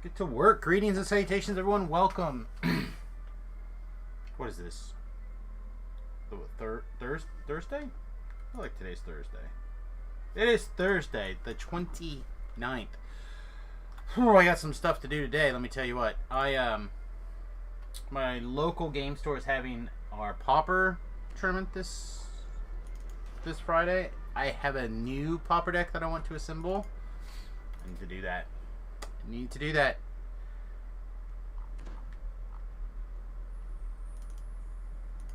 Get to work. Greetings and salutations, everyone. Welcome. What is this? Thursday? I feel like today's Thursday. It is Thursday, the 29th. Oh, I got some stuff to do today. Let me tell you what. My local game store is having our Pauper tournament this Friday. I have a new Pauper deck that I want to assemble. I need to do that.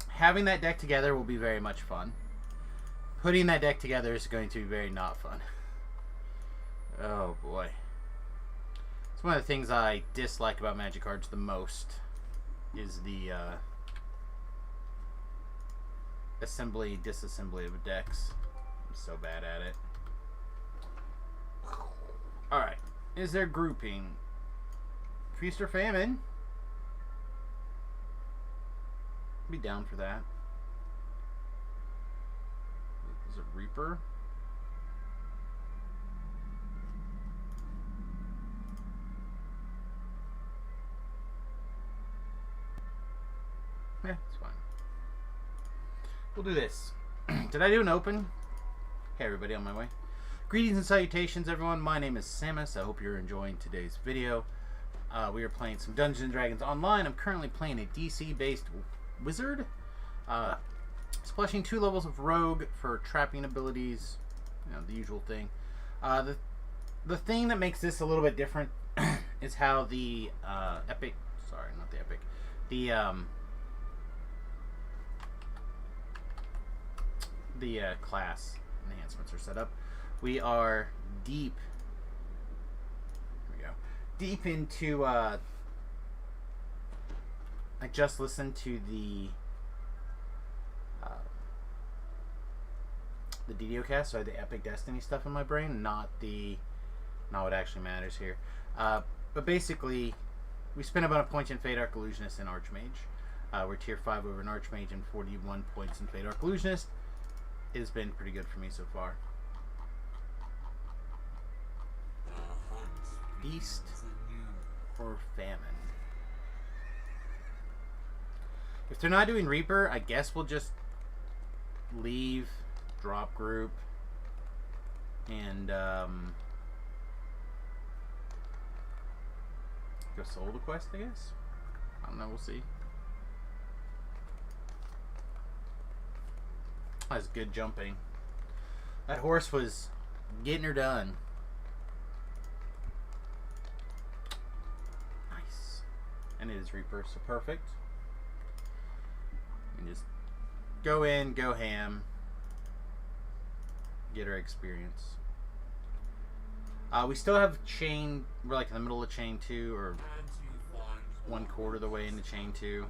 Having that deck together will be very much fun. Putting that deck together is going to be very not fun. Oh boy. It's one of the things I dislike about Magic cards the most is the disassembly of decks. I'm so bad at it. Alright. Is there grouping? Feast or Famine? Be down for that. Is it Reaper? Yeah, it's fine. We'll do this. Did I do an open? Hey everybody, on my way. Greetings and salutations, everyone. My name is Samus. I hope you're enjoying today's video. We are playing some Dungeons & Dragons Online. I'm currently playing a DC-based wizard. Splashing 2 levels of rogue for trapping abilities. You know, the usual thing. The thing that makes this a little bit different is how the epic... Sorry, not the epic. The class enhancements are set up. We are deep. Here we go. Deep into. I just listened to the DDoCast, so I had the Epic Destiny stuff in my brain, not what actually matters here. But basically, we spent about a point in Fate Arc Illusionist and Archmage. We're tier 5 over an Archmage and 41 points in Fate Arc Illusionist. It has been pretty good for me so far. Feast or Famine. If they're not doing Reaper, I guess we'll just leave, drop group, and go solo the quest, I guess? I don't know, we'll see. That's good jumping. That horse was getting her done. Nice. And it is Reaper, so perfect. And just go in, go ham. Get her experience. We still have chain. We're like in the middle of chain 2, or 1/4 of the way into chain 2.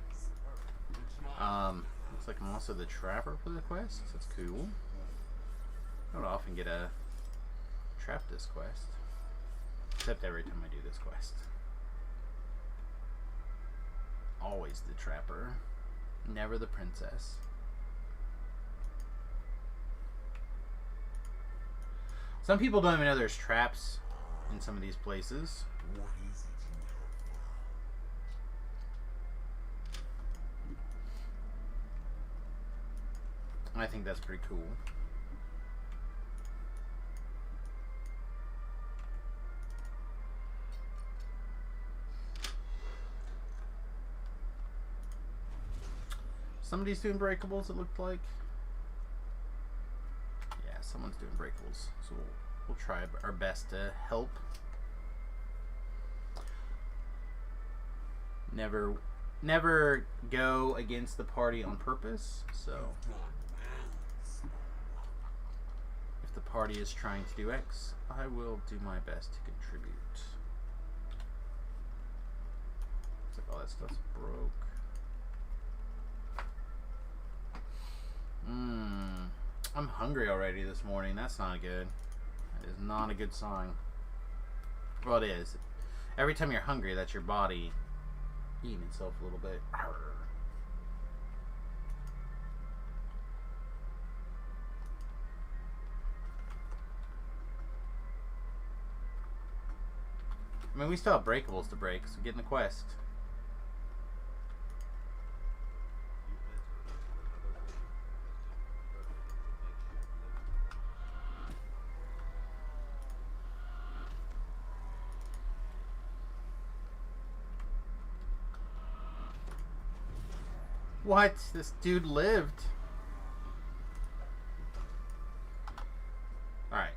Looks like I'm also the trapper for the quest. That's cool. I don't often get a trap this quest. Except every time I do this quest. Always the trapper. Never the princess. Some people don't even know there's traps in some of these places. I think that's pretty cool. Somebody's doing breakables, it looked like. Yeah, someone's doing breakables. So we'll try our best to help. Never go against the party on purpose, so if the party is trying to do X, I will do my best to contribute. Looks like all that stuff's broke. I'm hungry already this morning. That's not good. That is not a good sign. Well, it is. Every time you're hungry, that's your body eating itself a little bit. Arr. I mean, we still have breakables to break, so get in the quest. What? This dude lived. Alright.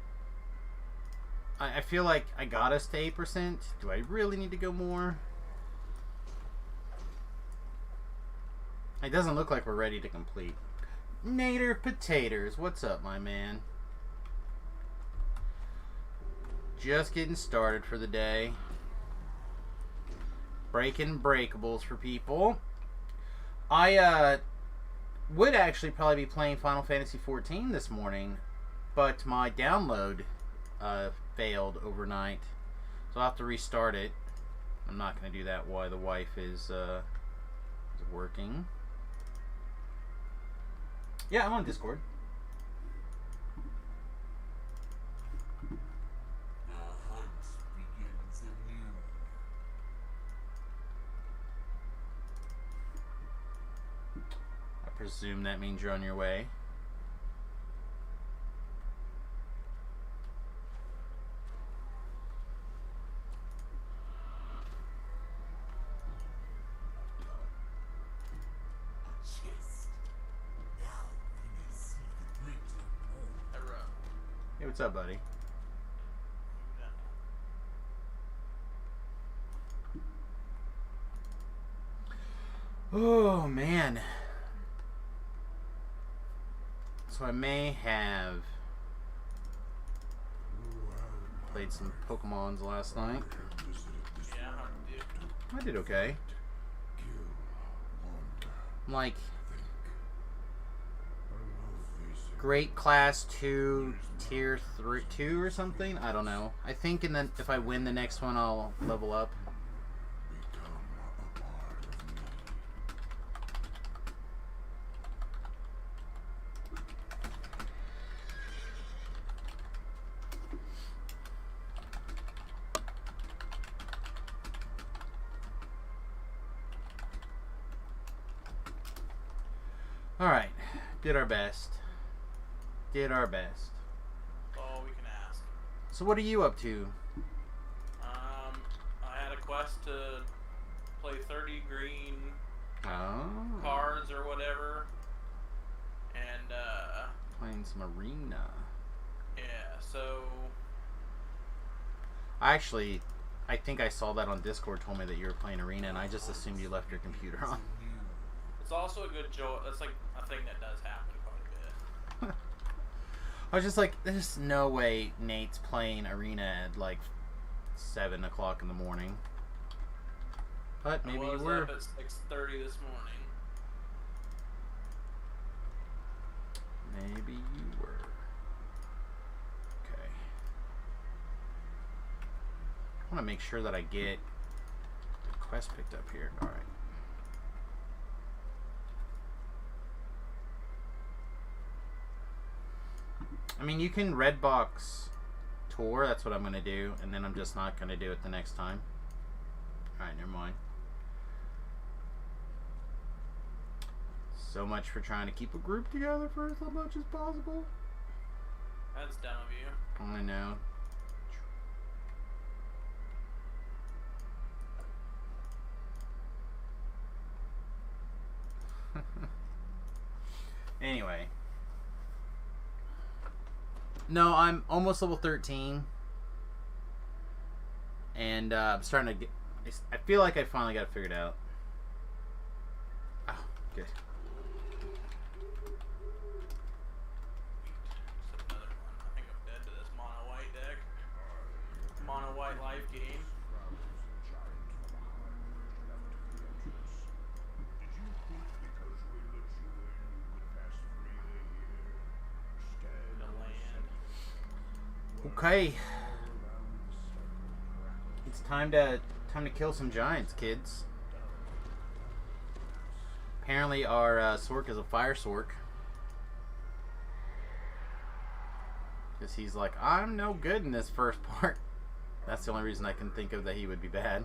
I feel like I got us to 8%. Do I really need to go more? It doesn't look like we're ready to complete. Nader Potatoes, what's up, my man? Just getting started for the day. Breaking breakables for people. I would actually probably be playing Final Fantasy XIV this morning, but my download failed overnight, so I'll have to restart it. I'm not going to do that while the wife is working. Yeah, I'm on Discord. I presume that means you're on your way. Hey, what's up, buddy? Oh, man. So I may have played some Pokemons last night. Yeah, I did okay. I'm like Great Class 2, Tier 3, 2 or something? I don't know. I think if I win the next one, I'll level up. Alright. Did our best. Did our best. all we can ask. So what are you up to? I had a quest to play 30 green Oh. cards or whatever, and Playing some arena. yeah. So Actually, I think I saw that on Discord. Told me that you were playing arena, and I just assumed you left your computer on. it's also a good joy. That's like a thing that does happen quite a bit. I was just like, there's no way Nate's playing arena at like 7 o'clock in the morning. But maybe I was you were. up at 6:30 this morning. Maybe you were. Okay. I want to make sure that I get the quest picked up here. Alright. I mean, you can red box tour. That's what I'm going to do. And then I'm just not going to do it the next time. Alright, never mind. So much for trying to keep a group together for as much as possible. That's dumb of you. I know. Anyway. No, I'm almost level 13. And I'm starting to get... I feel like I finally got it figured out. Oh, good. Except another one. I think I'm dead to this mono white deck. Mono white life game. The land. Okay. It's time to kill some giants, kids. Apparently our Sork is a fire Sork. Because he's like, I'm no good in this first part. That's the only reason I can think of that he would be bad.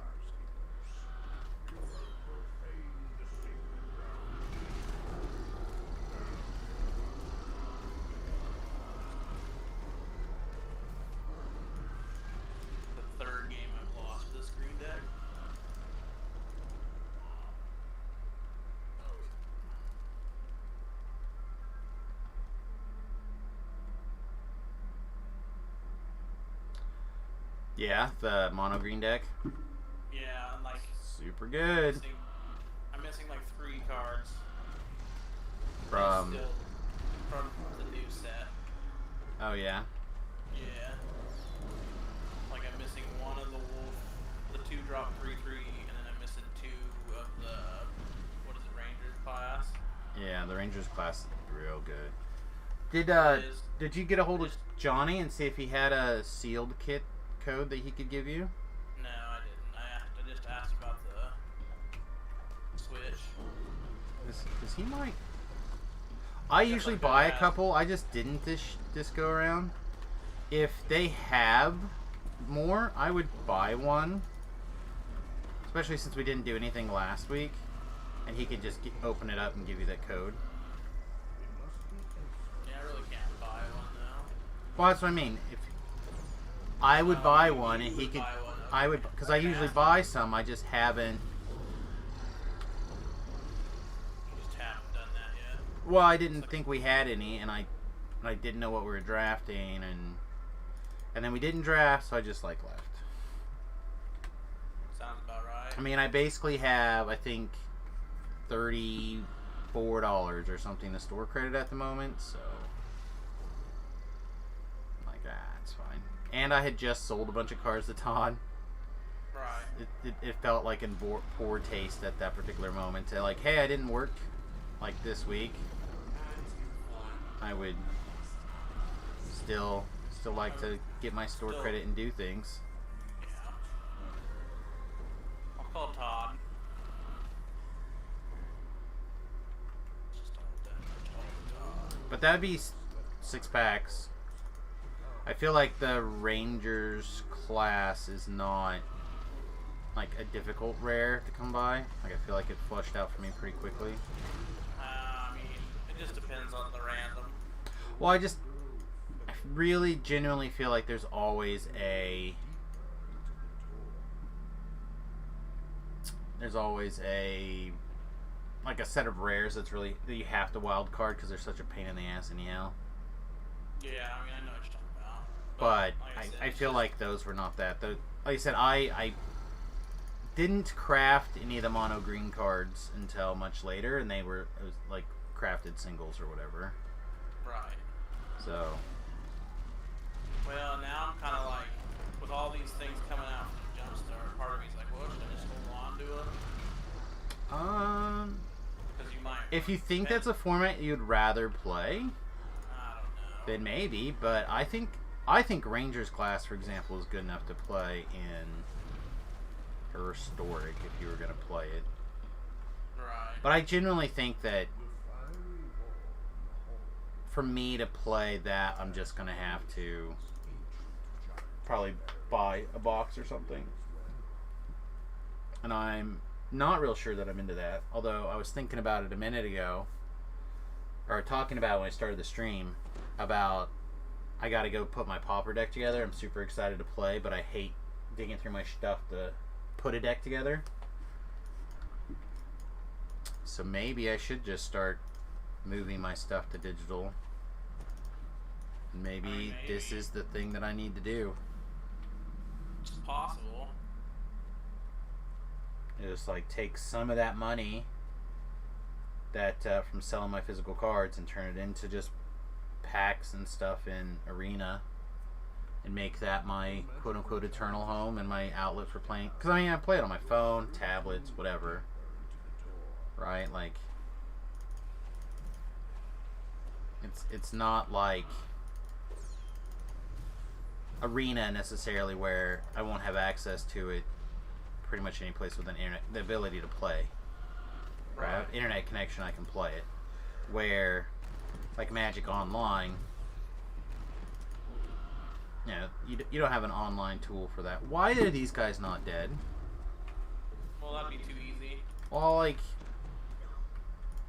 The third game I've lost with this green deck. Yeah, the mono green deck. Yeah, and like Super good. I'm missing like 3 cards From still from the new set. oh yeah. Yeah. Like I'm missing 1 of the wolf, the 2-drop 3/3, and then I'm missing 2 of the what is it, Rangers class. Yeah, the Rangers class is real good. Did It is. did you get a hold of Johnny and see if he had a sealed kit code that he could give you? No, I didn't. I just asked about the Switch. Is he might? I usually buy a couple. I just didn't this go around. If they have more, I would buy one. Especially since we didn't do anything last week, and he could just open it up and give you that code. Yeah, I really can't buy one though. Well, that's what I mean. If I would buy one, and he would could, buy one, I would, because I usually buy some. I just haven't. You just haven't done that yet. Well, I didn't think we had any, and I didn't know what we were drafting, and then we didn't draft, so I just like left. Sounds about right. I mean, I basically have, I think, $34 or something to store credit at the moment, so I'm like, it's fine. And I had just sold a bunch of cards to Todd. Right. It felt like in poor taste at that particular moment. To like, hey, I didn't work like this week. I would still like to get my store credit and do things. Yeah. I'll call Todd. Just Todd. But that'd be 6 packs. I feel like the Rangers class is not like a difficult rare to come by. Like I feel like it flushed out for me pretty quickly. I mean, it just depends on the random. Well, I really genuinely feel like there's always a like a set of rares that you have to wild card because they're such a pain in the ass anyhow. Yeah, I mean, I know what you're talking about. But like I said, feel like those were not that. Like I said, I didn't craft any of the mono green cards until much later, and it was like crafted singles or whatever. Right. So. Well, now I'm kind of like, with all these things coming out from the Jumpstart, part of me's like, well, should I just hold on to them? Because you might. If you think that's a format you'd rather play, I don't know. then maybe. But I think Rangers class, for example, is good enough to play in Historic if you were going to play it. Right. But I genuinely think that for me to play that, I'm just going to have to probably buy a box or something. And I'm not real sure that I'm into that. Although I was thinking about it a minute ago, or talking about it when I started the stream, about I got to go put my Pauper deck together. I'm super excited to play, but I hate digging through my stuff to put a deck together. So maybe I should just start moving my stuff to digital. Maybe this is the thing that I need to do. It's possible. Just like take some of that money that from selling my physical cards and turn it into just packs and stuff in Arena, and make that my quote-unquote eternal home and my outlet for playing. Because I mean, I play it on my phone, tablets, whatever. Right? Like, it's not like Arena necessarily where I won't have access to it pretty much any place with an internet, the ability to play. Right? I have internet connection, I can play it. Where, like Magic Online, Yeah, you don't have an online tool for that. Why are these guys not dead? Well, that'd be too easy. Well, like,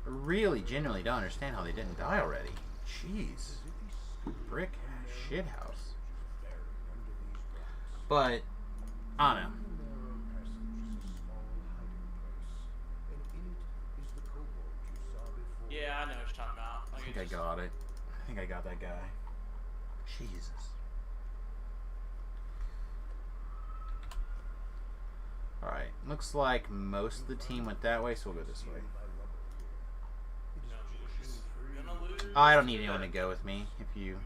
really, genuinely don't understand how they didn't die already. Jeez. Brick shit house. But, I don't know. Yeah, I know what you're talking about. I think I got it. I think I got that guy. Jesus. Alright, looks like most of the team went that way, so we'll go this way. I don't need anyone to go with me. If you...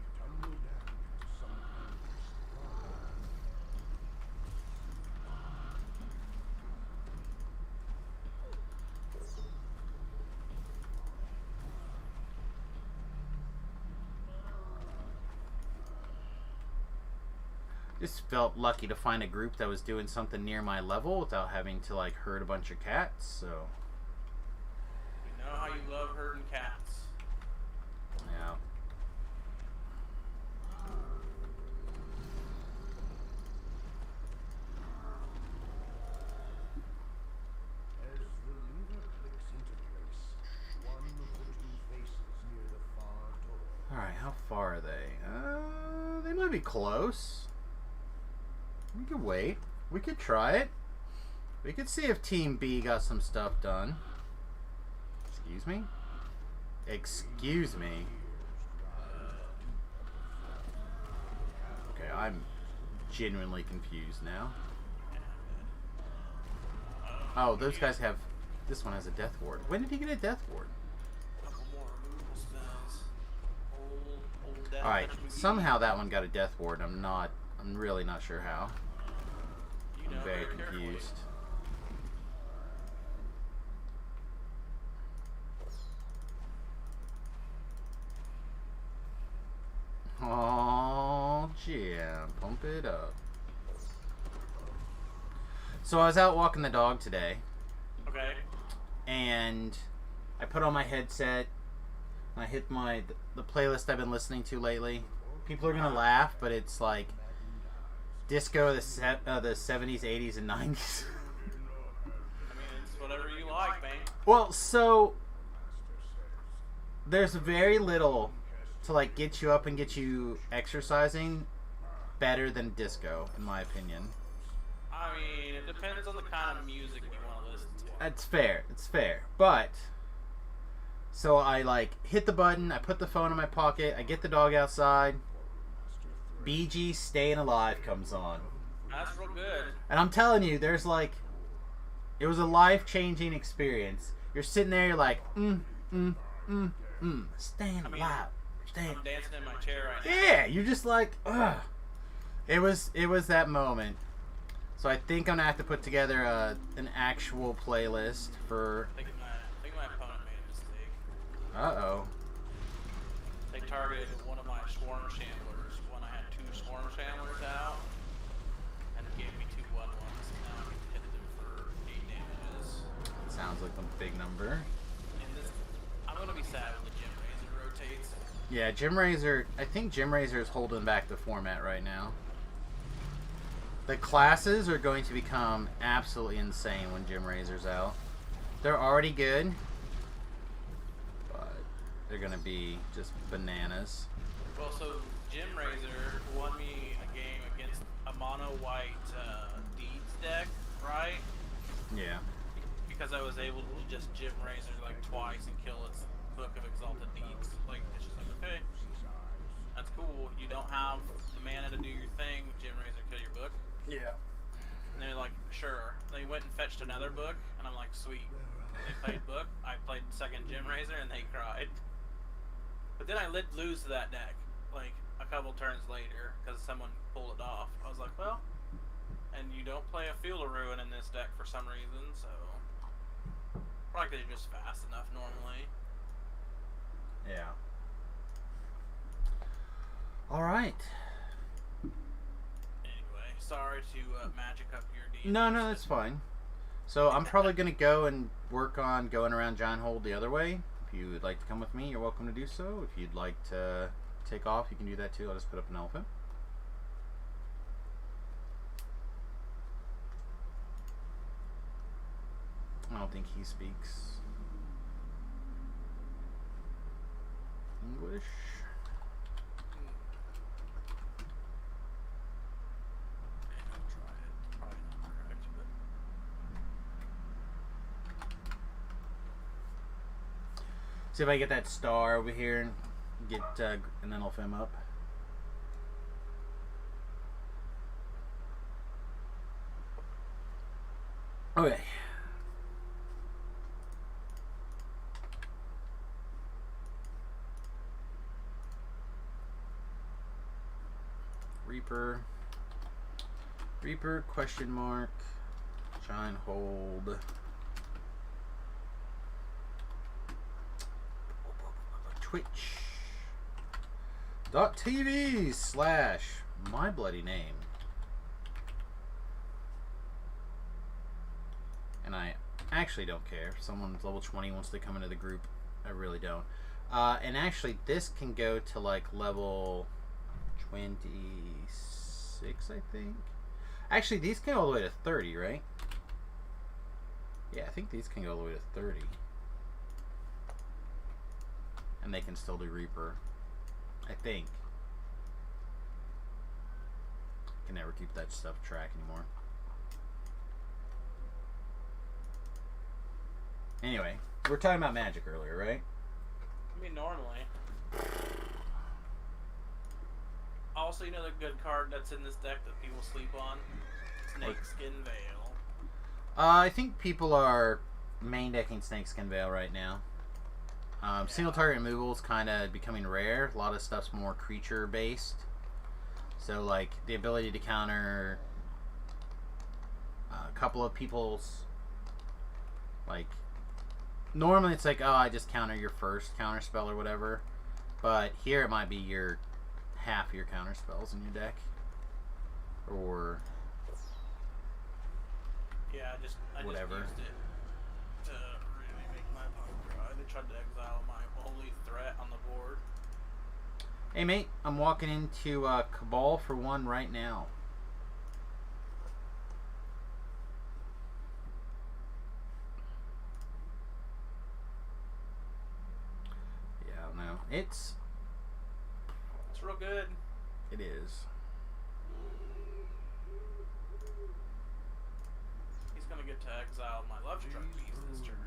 Just felt lucky to find a group that was doing something near my level without having to, like, herd a bunch of cats, so... You know how you love herding cats. Yeah. As the lever clicks into place, one of the two faces near the far door. Alright, how far are they? They might be close. We could wait. We could try it. We could see if Team B got some stuff done. Excuse me? Excuse me. Okay, I'm genuinely confused now. Oh, those guys have... This one has a death ward. When did he get a death ward? Couple more removal spells. Old death Alright, touch McGee. somehow that one got a death ward. I'm really not sure how. You know I'm very carefully. confused. Oh, yeah, pump it up. So I was out walking the dog today, Okay. and I put on my headset, and I hit the playlist I've been listening to lately. People are gonna laugh, but it's like disco of the 70s, 80s, and 90s. I mean, it's whatever you like, man. Well, so there's very little to like get you up and get you exercising better than disco, in my opinion. I mean, it depends on the kind of music you want to listen to. It's fair. It's fair. But so I like hit the button, I put the phone in my pocket, I get the dog outside. BG Staying Alive comes on. That's real good. And I'm telling you, there's like it was a life-changing experience. You're sitting there, you're like, staying alive. Staying. I'm dancing in my chair right now. Yeah, you're just like, ugh. It was that moment. So I think I'm gonna have to put together an actual playlist for. I think my opponent made a mistake. Uh-oh. They targeted one of my swarm shamblers when I had two swarm shamblers out, and it gave me two 1/1s. And now I can hit them for 8 damages. Sounds like a big number. And this, I'm gonna be sad when the Gem Razor rotates. Yeah, Jim Razor. I think Jim Razor is holding back the format right now. The classes are going to become absolutely insane when Jim Razor's out. They're already good, but they're going to be just bananas. Well, so Gem Razor won me a game against a mono white Deeds deck, right? Yeah. Because I was able to just Gem Razor like twice and kill its Book of Exalted Deeds. Like, it's just like, okay, that's cool. You don't have the mana to do your thing. Gem Razor, kill your book. Yeah. And they're like, sure. They went and fetched another book, and I'm like, sweet. They played book, I played second Gem Razor, and they cried. But then I lose to that deck, like, a couple turns later, because someone pulled it off. I was like, well, and you don't play a Field of Ruin in this deck for some reason, so... Probably because you're just fast enough normally. Yeah. Alright. Anyway, sorry to magic up your deeds. No, that's fine. So I'm probably going to go and work on going around Giant Hold the other way. If you would like to come with me, you're welcome to do so. If you'd like to take off, you can do that too. I'll just put up an elephant. don't think he speaks English. I'll try it. Probably not correct, but See if I get that star over here and get, and then I'll film up. Okay. Reaper, question mark, try and hold. Twitch.tv/my bloody name. And I actually don't care if someone's level 20 wants to come into the group. I really don't. And actually, this can go to like level 26, I think. Actually, these can go all the way to 30, right? Yeah, I think these can go all the way to 30. And they can still do Reaper. I think. Can never keep that stuff track anymore. Anyway, we were talking about magic earlier, right? I mean, normally. Also, you know the good card that's in this deck that people sleep on? Snakeskin Veil. I think people are main decking Snakeskin Veil right now. Single target removal is kind of becoming rare. A lot of stuff's more creature based. So, like, the ability to counter a couple of people's, like, normally it's like, oh, I just counter your first counter spell or whatever. But here it might be your half your counter spells in your deck. Or yeah, I just whatever. used it to really make my opponent cry. They tried to exile my only threat on the board. Hey mate, I'm walking into Cabal for one right now. Yeah, no, it's real good. It is. He's gonna get to exile my love struck beast this turn,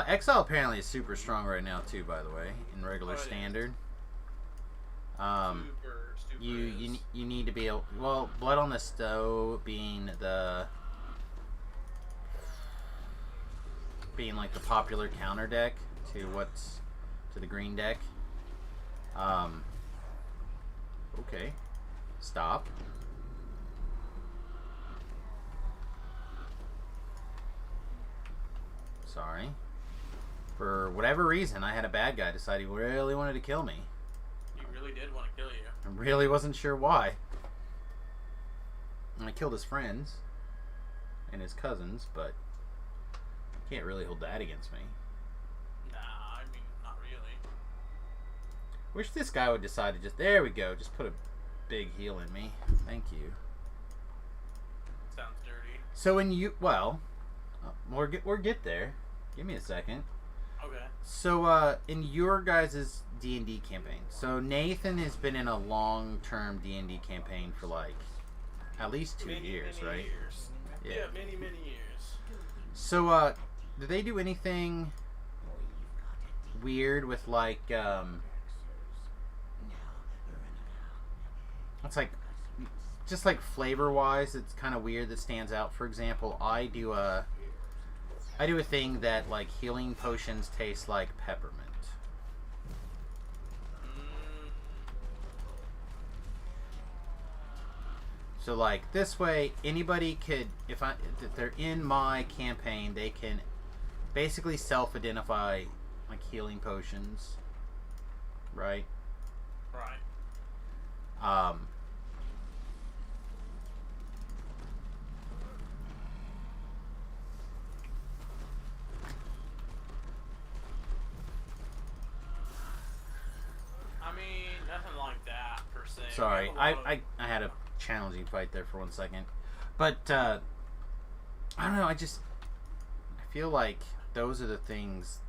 Exile apparently is super strong right now too, by the way, in regular standard. You need to be able, well, Blood on the Stow being like the popular counter deck to the green deck. Okay. Stop. Sorry. For whatever reason, I had a bad guy decide he really wanted to kill me. He really did want to kill you. I really wasn't sure why. And I killed his friends and his cousins, but can't really hold that against me. Nah, I mean, not really. Wish this guy would decide to just, there we go, just put a big heal in me. Thank you. Sounds dirty. So when you, well, we'll get there. Give me a second. Okay. So in your guys' D&D campaign, so Nathan has been in a long-term D&D campaign for like at least 2 years, many right? Years. Yeah, many years. So do they do anything weird with like it's like just like flavor wise, it's kind of weird that stands out? For example, I do a thing that like healing potions taste like peppermint. So like this way, anybody could, if they're in my campaign, they can basically self-identify like healing potions, right? Right. I mean, nothing like that per se. Sorry, I had a challenging fight there for 1 second, but I don't know. feel like those are the things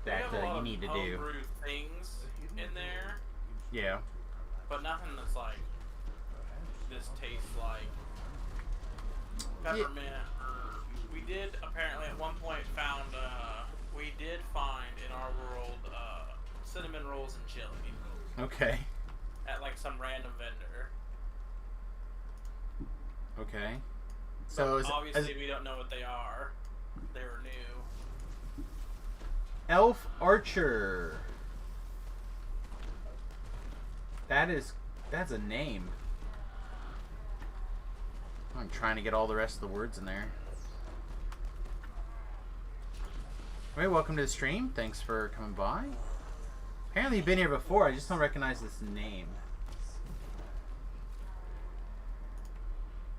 that We have a lot you of need to do. homebrew things in there, Yeah. but nothing that's like this tastes like peppermint. Or we did apparently at one point found we did find in our world cinnamon rolls and chili Okay. at like some random vendor. Okay. So But obviously we don't know what they are. They were new. Elf Archer. That's a name. I'm trying to get all the rest of the words in there. Hey, welcome to the stream. Thanks for coming by. Apparently you've been here before. I just don't recognize this name.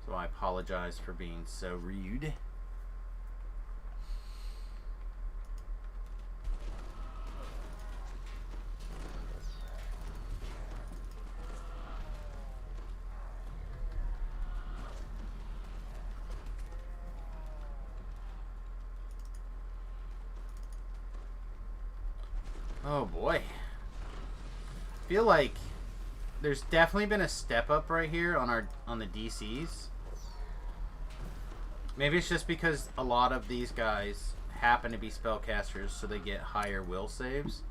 So I apologize for being so rude. Oh boy. Feel like there's definitely been a step up right here on the DCs. Maybe it's just because a lot of these guys happen to be spellcasters, so they get higher will saves.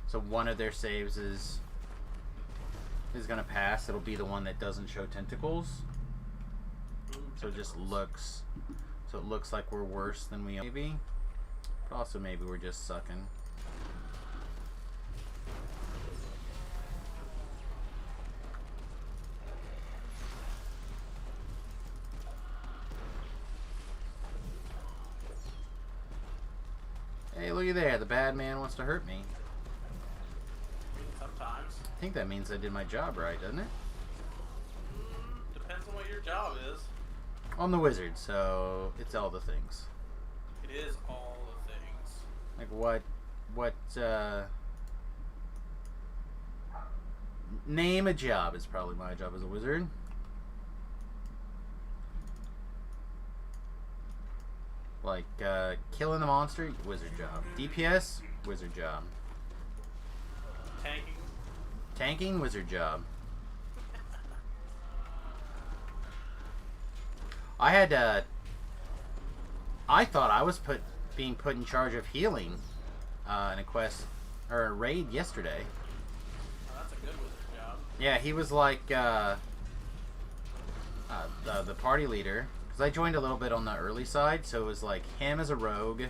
So one of their saves is gonna pass. It'll be the one that doesn't show tentacles. So it just looks like we're worse than we are. Maybe. But also maybe we're just sucking. Hey, looky there. The bad man wants to hurt me. Sometimes. I think that means I did my job right, doesn't it? Depends on what your job is. I'm the wizard, so it's all the things. It is all the things. Like name a job is probably my job as a wizard. Like killing the monster, wizard job. DPS, wizard job. Tanking. Tanking, wizard job. I thought I was being put in charge of healing in a quest or a raid yesterday. Oh, that's a good wizard job. Yeah, he was like the party leader. Because I joined a little bit on the early side, so it was like him as a rogue,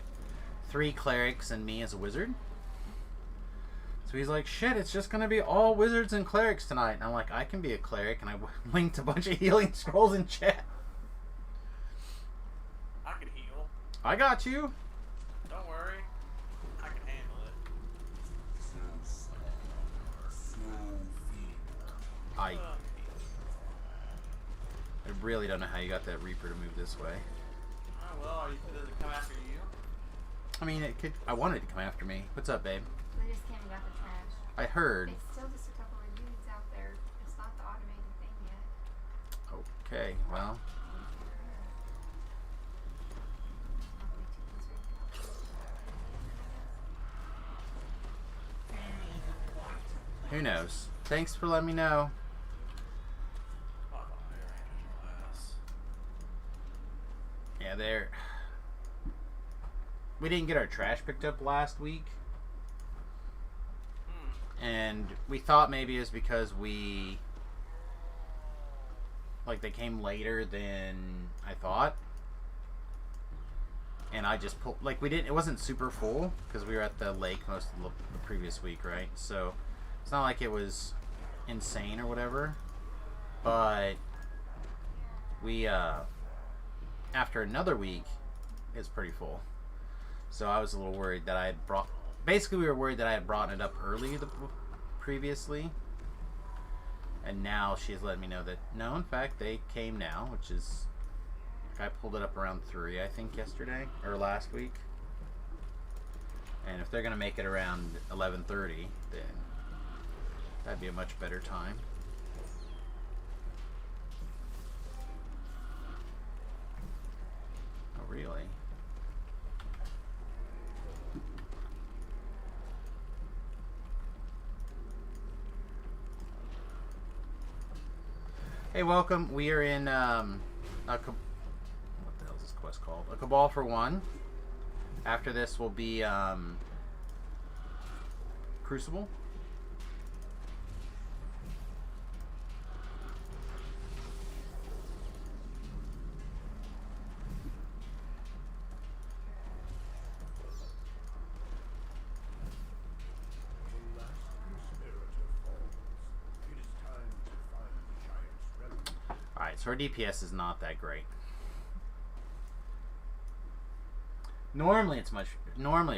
3 clerics, and me as a wizard. So he's like, shit, it's just going to be all wizards and clerics tonight. And I'm like, I can be a cleric, and I linked a bunch of healing scrolls in chat. I can heal. I got you. Don't worry. I can handle it. I really don't know how you got that Reaper to move this way. Oh, well, does it come after you? I mean, it could. I wanted it to come after me. What's up, babe? They just came and got the trash. I heard. It's still just a couple of dudes out there. It's not the automated thing yet. Okay, well. Who knows? Thanks for letting me know. Yeah, there. We didn't get our trash picked up last week. And we thought maybe it was because they came later than I thought. And I just pulled, it wasn't super full because we were at the lake most of the previous week, right? So it's not like it was insane or whatever. But we, after another week, it's pretty full. So I was a little worried that I had basically we were worried that I had brought it up early previously. And now she's letting me know that, no, in fact, they came now, which is, I pulled it up around 3, I think, yesterday, or last week. And if they're going to make it around 11:30, then that'd be a much better time. Hey, welcome. We are in what the hell is this quest called? A Cabal for One. After this will be Crucible. The last conspirator falls. It is time to find the giant's relic. Alright, so our DPS is not that great. Normally it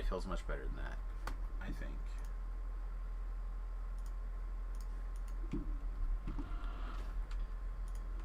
feels much better than that, I think.